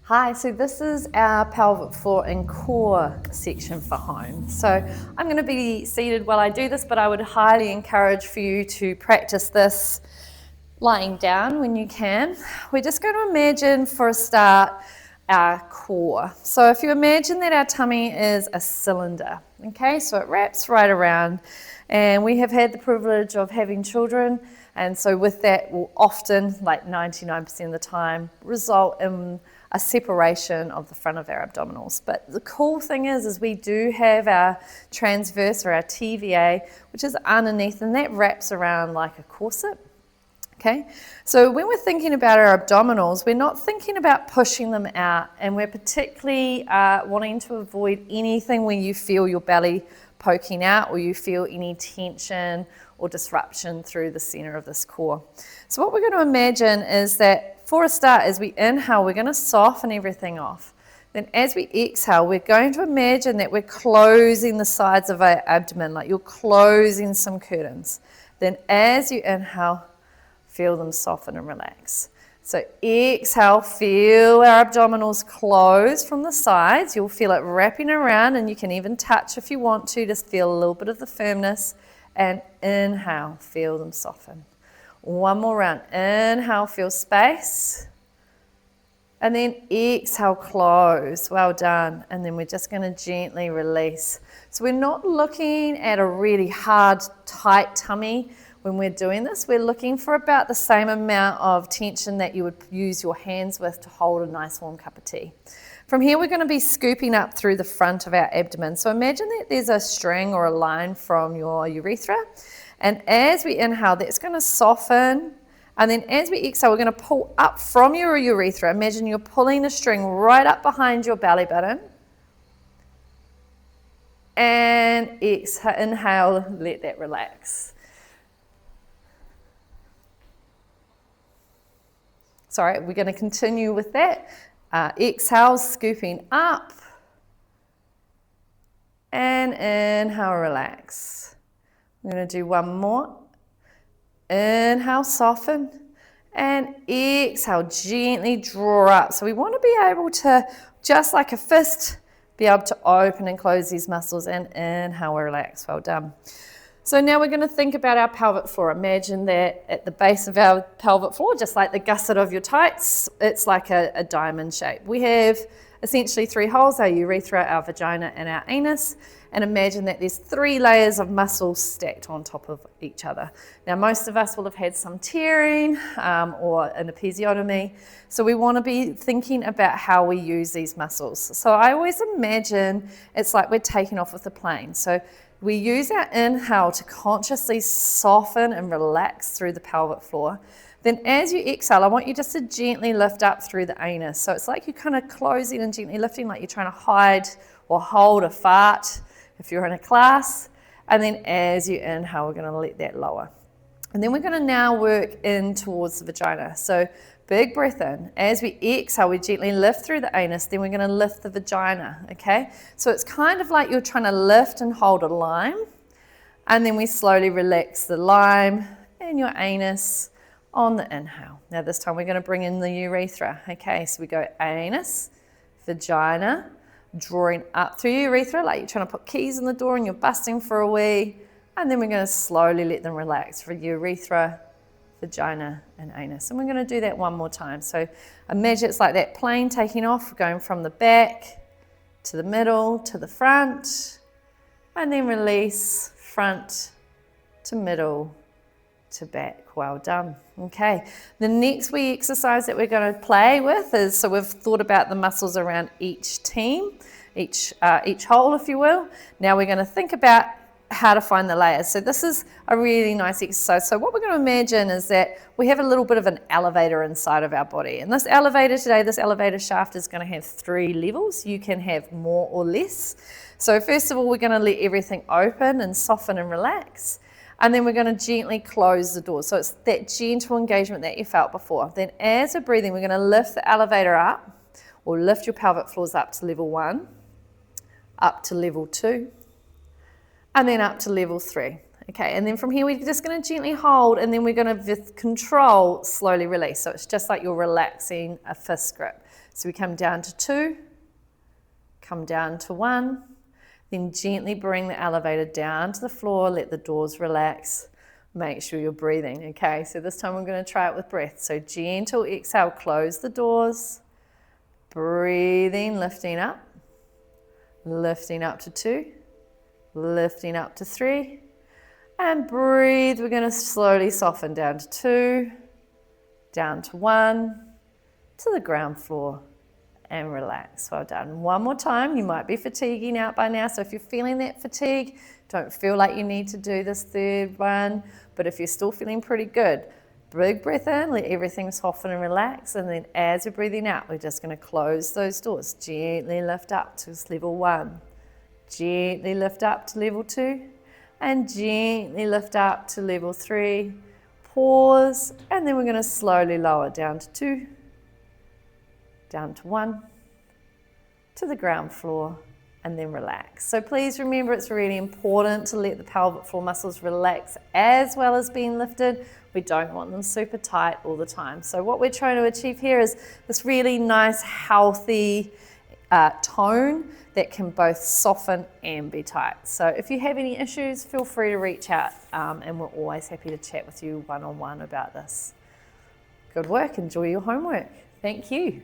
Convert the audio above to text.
Hi, so this is our pelvic floor and core section for home. So I'm going to be seated while I do this, but I would highly encourage for you to practice this lying down when you can. We're just going to imagine for a start our core. So if you imagine that our tummy is a cylinder, okay, so it wraps right around, and we have had the privilege of having children, and so with that will often, like 99% of the time, result in a separation of the front of our abdominals. But the cool thing is we do have our transverse or our TVA, which is underneath, and that wraps around like a corset. Okay, so when we're thinking about our abdominals, we're not thinking about pushing them out, and we're particularly wanting to avoid anything where you feel your belly poking out or you feel any tension or disruption through the center of this core. So what we're going to imagine is that for a start, as we inhale, we're going to soften everything off. Then as we exhale, we're going to imagine that we're closing the sides of our abdomen, like you're closing some curtains. Then as you inhale, feel them soften and relax. So exhale, feel our abdominals close from the sides. You'll feel it wrapping around, and you can even touch if you want to, just feel a little bit of the firmness. And inhale, feel them soften. One more round. Inhale, feel space. And then exhale, close. Well done. And then we're just going to gently release. So we're not looking at a really hard, tight tummy. When we're doing this, we're looking for about the same amount of tension that you would use your hands with to hold a nice warm cup of tea. From here, we're going to be scooping up through the front of our abdomen. So imagine that there's a string or a line from your urethra. And as we inhale, that's going to soften. And then as we exhale, we're going to pull up from your urethra. Imagine you're pulling a string right up behind your belly button. And exhale, inhale, let that relax. Sorry, we're going to continue with that. Exhale, scooping up. And inhale, relax. I'm going to do one more. Inhale, soften. And exhale, gently draw up. So we want to be able to, just like a fist, be able to open and close these muscles. And inhale, relax. Well done. So now we're going to think about our pelvic floor. Imagine that at the base of our pelvic floor, just like the gusset of your tights, it's like a diamond shape. We have essentially three holes, our urethra, our vagina, and our anus. And imagine that there's 3 layers of muscles stacked on top of each other. Now, most of us will have had some tearing or an episiotomy. So we want to be thinking about how we use these muscles. So I always imagine it's like we're taking off with a plane. So we use our inhale to consciously soften and relax through the pelvic floor. Then as you exhale, I want you just to gently lift up through the anus. So it's like you're kind of closing and gently lifting, like you're trying to hide or hold a fart if you're in a class. And then as you inhale, we're going to let that lower. And then we're going to now work in towards the vagina. So big breath in. As we exhale, we gently lift through the anus, then we're going to lift the vagina, okay? So it's kind of like you're trying to lift and hold a lime, and then we slowly relax the lime and your anus on the inhale. Now this time we're going to bring in the urethra, okay? So we go anus, vagina, drawing up through your urethra, like you're trying to put keys in the door and you're busting for a wee, and then we're going to slowly let them relax for urethra, vagina, and anus. And we're going to do that one more time. So imagine it's like that plane taking off, going from the back to the middle to the front, and then release front to middle to back. Well done. Okay. The next wee exercise that we're going to play with is, so we've thought about the muscles around each team, each hole, if you will. Now we're going to think about how to find the layers. So this is a really nice exercise. So what we're going to imagine is that we have a little bit of an elevator inside of our body. And this elevator today, this elevator shaft is going to have 3 levels. You can have more or less. So first of all, we're going to let everything open and soften and relax. And then we're going to gently close the door. So it's that gentle engagement that you felt before. Then as we're breathing, we're going to lift the elevator up, or lift your pelvic floors up to level 1, up to level 2, and then up to level 3. Okay, and then from here we're just going to gently hold, and then we're going to, with control, slowly release. So it's just like you're relaxing a fist grip. So we come down to 2, come down to 1, then gently bring the elevator down to the floor, let the doors relax. Make sure you're breathing, okay? So this time we're going to try it with breath. So gentle exhale, close the doors, breathing, lifting up to 2, lifting up to 3, and breathe. We're going to slowly soften down to 2, down to 1, to the ground floor, and relax. Well done. One more time. You might be fatiguing out by now, so if you're feeling that fatigue, don't feel like you need to do this third one, but if you're still feeling pretty good, big breath in, let everything soften and relax, and then as we're breathing out, we're just going to close those doors. Gently lift up to level 1, gently lift up to level 2, and gently lift up to level 3. Pause, and then we're going to slowly lower down to 2, down to 1, to the ground floor, and then relax. So please remember, it's really important to let the pelvic floor muscles relax as well as being lifted. We don't want them super tight all the time. So what we're trying to achieve here is this really nice, healthy tone that can both soften and be tight. So if you have any issues, feel free to reach out, and we're always happy to chat with you one-on-one about this. Good work. Enjoy your homework. Thank you.